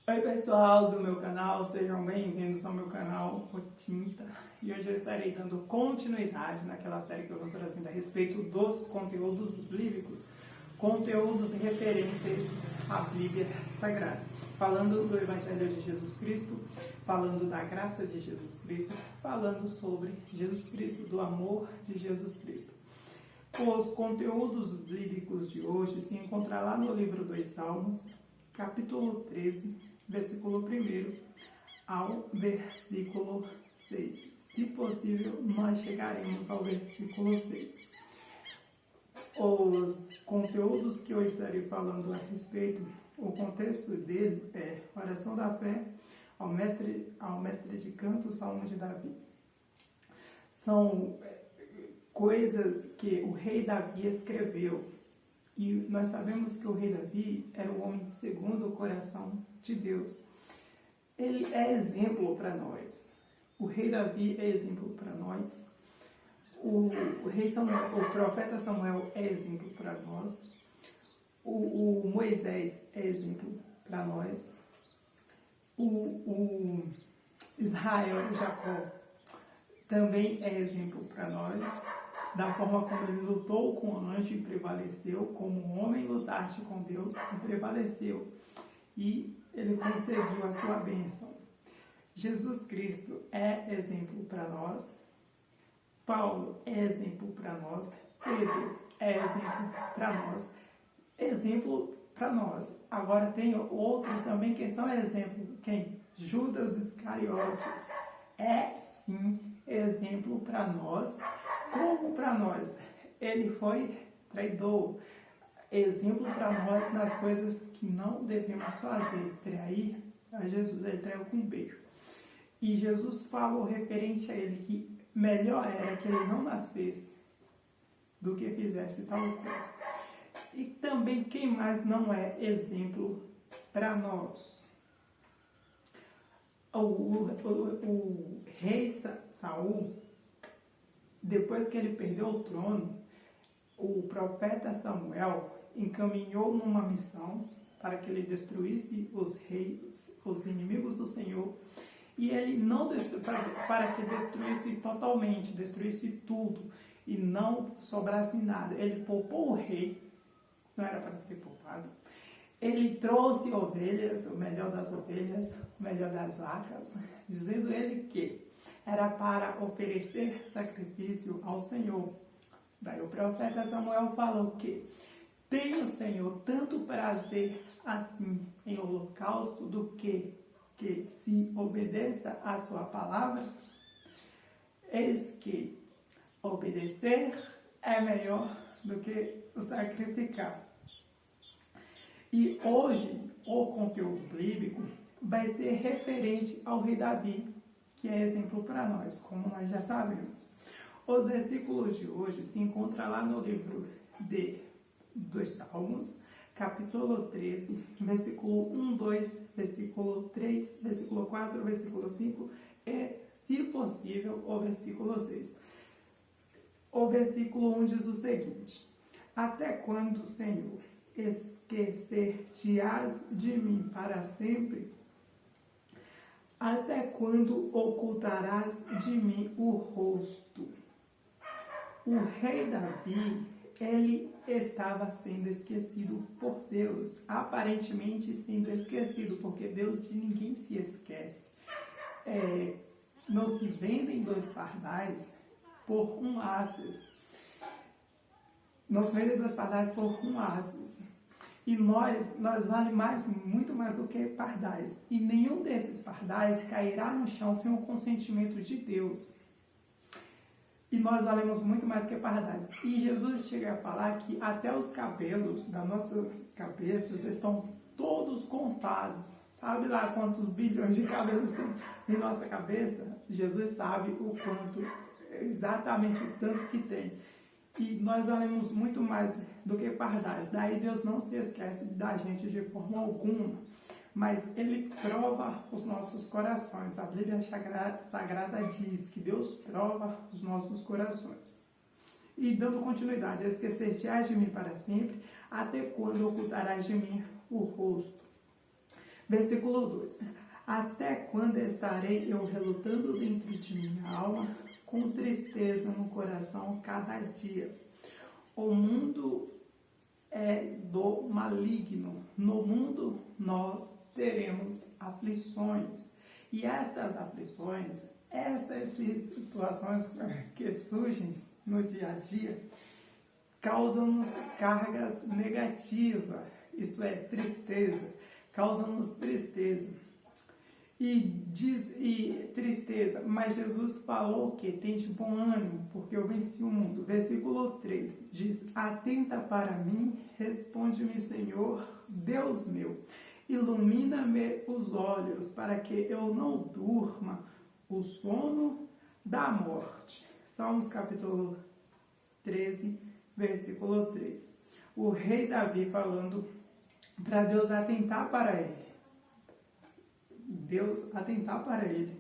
Oi pessoal do meu canal, sejam bem-vindos ao meu canal O Tinta. E hoje eu estarei dando continuidade naquela série que eu vou trazendo a respeito dos conteúdos bíblicos, conteúdos referentes à Bíblia Sagrada. Falando do Evangelho de Jesus Cristo, falando da graça de Jesus Cristo, falando sobre Jesus Cristo, do amor de Jesus Cristo. Os conteúdos bíblicos de hoje se encontram lá no livro dos Salmos, capítulo 13, versículo 1 ao versículo 6. Se possível, nós chegaremos ao versículo 6. Os conteúdos que eu estarei falando a respeito, o contexto dele é oração da fé ao mestre de canto, Salmo de Davi. São coisas que o rei Davi escreveu. E nós sabemos que o rei Davi era um homem segundo o coração de Deus. Ele é exemplo para nós. O rei Davi é exemplo para nós. O profeta Samuel é exemplo para nós. O Moisés é exemplo para nós. O Israel, Jacó, também é exemplo para nós. Da forma como ele lutou com o anjo e prevaleceu, como um homem lutaste com Deus e prevaleceu. E ele conseguiu a sua bênção. Jesus Cristo é exemplo para nós. Paulo é exemplo para nós. Pedro é exemplo para nós. Exemplo para nós. Agora tem outros também que são exemplo. Quem? Judas Iscariotes é sim exemplo para nós. Como para nós? Ele foi traidor. Exemplo para nós nas coisas que não devemos fazer. Trair a Jesus, ele traiu com um beijo. E Jesus falou referente a ele que melhor era que ele não nascesse do que fizesse tal coisa. E também quem mais não é exemplo para nós? O rei Saul, depois que ele perdeu o trono, o profeta Samuel encaminhou numa missão para que ele destruísse os reis, os inimigos do Senhor, e ele não para que destruísse totalmente, destruísse tudo e não sobrasse nada. Ele poupou o rei, não era para ter poupado. Ele trouxe ovelhas, o melhor das ovelhas, o melhor das vacas, dizendo ele que era para oferecer sacrifício ao Senhor. Daí o profeta Samuel falou que tem o Senhor tanto prazer assim em holocausto do que se obedeça a sua palavra. Eis que obedecer é melhor do que o sacrificar. E hoje o conteúdo bíblico vai ser referente ao rei Davi, que é exemplo para nós, como nós já sabemos. Os versículos de hoje se encontram lá no livro dos Salmos, capítulo 13, versículo 1, 2, versículo 3, versículo 4, versículo 5 e, se possível, o versículo 6. O versículo 1 diz o seguinte: até quando, Senhor, esquecer-te-ás de mim para sempre? Até quando ocultarás de mim o rosto? O rei Davi, ele estava sendo esquecido por Deus, aparentemente sendo esquecido, porque Deus de ninguém se esquece. Não se vendem dois pardais por um asas. Não se vendem dois pardais por um asas. E nós valemos muito mais do que pardais. E nenhum desses pardais cairá no chão sem o consentimento de Deus. E nós valemos muito mais que pardais. E Jesus chega a falar que até os cabelos das nossas cabeças estão todos contados. Sabe lá quantos bilhões de cabelos tem em nossa cabeça? Jesus sabe o quanto, exatamente o tanto que tem. E nós valemos muito mais do que pardais. Daí Deus não se esquece da gente de forma alguma. Mas Ele prova os nossos corações. A Bíblia Sagrada diz que Deus prova os nossos corações. E dando continuidade, esquecer-te-ás de mim para sempre, até quando ocultarás de mim o rosto? Versículo 2. Até quando estarei eu relutando dentro de minha alma, com tristeza no coração cada dia? O mundo é do maligno. No mundo nós teremos aflições. E estas aflições, estas situações que surgem no dia a dia, causam-nos cargas negativas, isto é, tristeza, causam-nos tristeza. E tristeza, mas Jesus falou que tem de bom ânimo, porque eu venci o mundo. Versículo 3 diz: atenta para mim, responde-me, Senhor, Deus meu, ilumina-me os olhos, para que eu não durma o sono da morte. Salmos capítulo 13, versículo 3. O rei Davi falando para Deus atentar para ele. Deus atentar para ele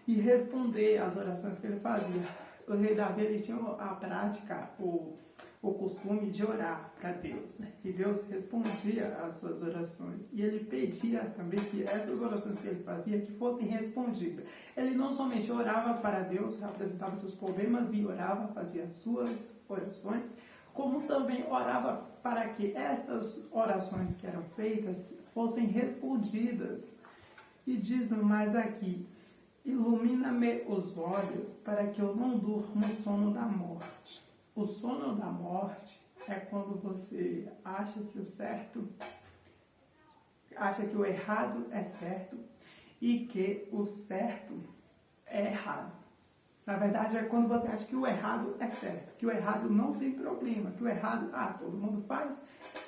e responder às orações que ele fazia. O rei Davi, ele tinha a prática, o costume de orar para Deus, né? E Deus respondia às suas orações, e ele pedia também que essas orações que ele fazia que fossem respondidas. Ele não somente orava para Deus, apresentava seus problemas e orava, fazia suas orações, como também orava para que estas orações que eram feitas fossem respondidas. E diz mais aqui: ilumina-me os olhos, para que eu não durma o sono da morte. O sono da morte é quando você acha que o certo, acha que o errado é certo e que o certo é errado. Na verdade, é quando você acha que o errado é certo, que o errado não tem problema, que o errado, todo mundo faz,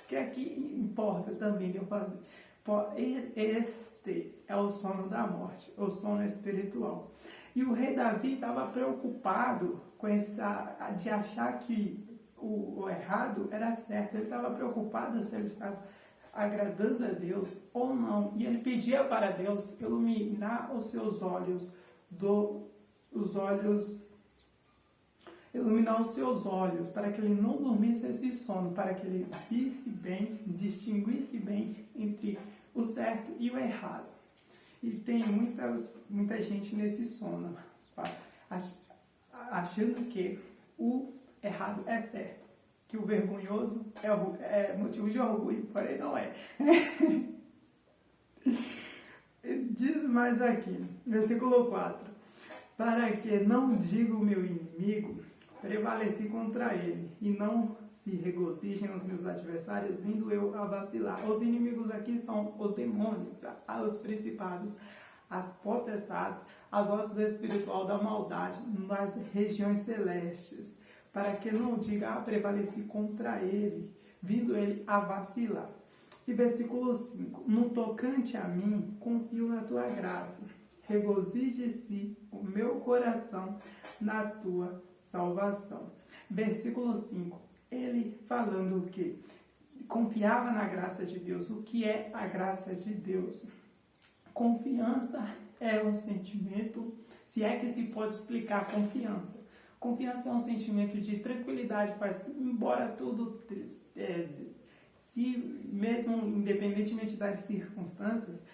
que aqui importa também de eu fazer. Este é o sono da morte, o sono espiritual. E o rei Davi estava preocupado com de achar que o errado era certo. Ele estava preocupado se ele estava agradando a Deus ou não. E ele pedia para Deus iluminar os seus olhos, iluminar os seus olhos, para que ele não dormisse esse sono, para que ele visse bem, distinguisse bem entre o certo e o errado. E tem muita gente nesse sono, achando que o errado é certo, que o vergonhoso é motivo de orgulho, porém não é. Diz mais aqui, versículo 4: para que não diga o meu inimigo, prevaleci contra ele, e não se regozijem os meus adversários, vindo eu a vacilar. Os inimigos aqui são os demônios, os principados, as potestades, as ordens espiritual da maldade nas regiões celestes, para que não diga, prevaleci contra ele, vindo ele a vacilar. E versículo 5: no tocante a mim, confio na tua graça, regozije-se o meu coração na tua salvação. Versículo 5, ele falando que confiava na graça de Deus. O que é a graça de Deus? Confiança é um sentimento, se é que se pode explicar confiança. Confiança é um sentimento de tranquilidade, paz, embora tudo, mesmo independentemente das circunstâncias,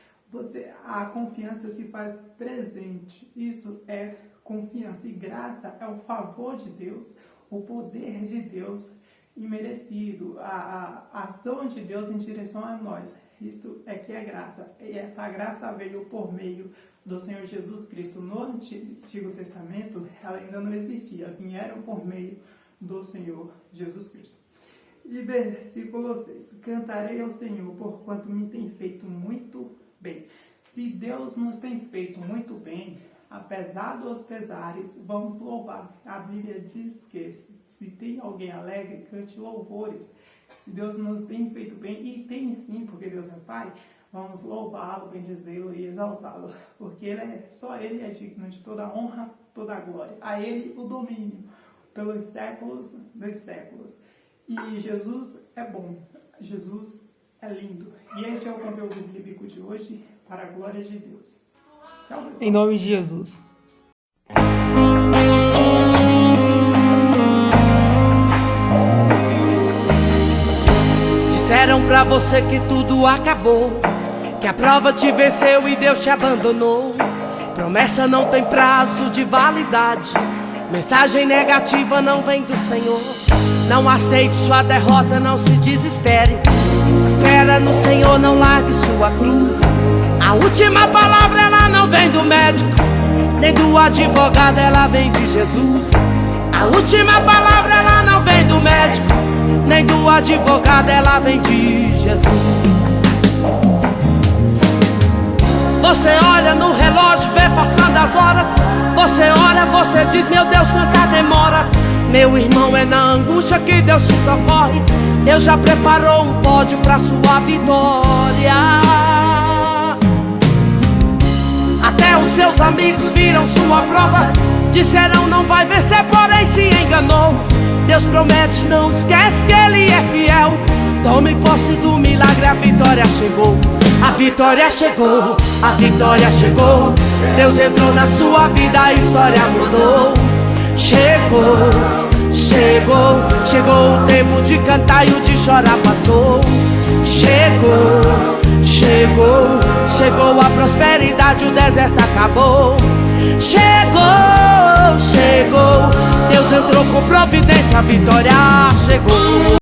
a confiança se faz presente. Isso é confiança. E graça é o favor de Deus, o poder de Deus imerecido, a ação de Deus em direção a nós. Isto é que é graça. E essa graça veio por meio do Senhor Jesus Cristo. No Antigo Testamento, ela ainda não existia. Vieram por meio do Senhor Jesus Cristo. E versículo 6. Cantarei ao Senhor, porquanto me tem feito muito bem. Se Deus nos tem feito muito bem, apesar dos pesares, vamos louvar. A Bíblia diz que se tem alguém alegre, cante louvores. Se Deus nos tem feito bem, e tem sim, porque Deus é Pai, vamos louvá-lo, bendizê-lo e exaltá-lo, porque só Ele é digno de toda a honra, toda a glória. A Ele o domínio pelos séculos dos séculos. E Jesus é bom, Jesus é lindo. E este é o conteúdo bíblico de hoje, para a glória de Deus. Tchau, pessoal. Em nome de Jesus. Disseram pra você que tudo acabou. que a prova te venceu e Deus te abandonou. Promessa não tem prazo de validade, mensagem negativa não vem do Senhor. Não aceite sua derrota, não se desespere. Espera no Senhor, não largue sua cruz. A última palavra ela não vem do médico, nem do advogado, ela vem de Jesus. A última palavra ela não vem do médico, nem do advogado, ela vem de Jesus. Você olha no relógio, vê passando as horas. Você ora, você diz, meu Deus, quanta demora. Meu irmão, é na angústia que Deus te socorre. Deus já preparou um pódio pra sua vitória. Até os seus amigos viram sua prova, disseram não vai vencer, porém se enganou. Deus promete, não esquece que Ele é fiel. Tome posse do milagre, a vitória chegou. A vitória chegou, a vitória chegou. Deus entrou na sua vida, a história mudou. Chegou, chegou, chegou o tempo de cantar e o de chorar passou. Chegou, chegou, chegou a prosperidade, o deserto acabou. Chegou, chegou, Deus entrou com providência, a vitória chegou.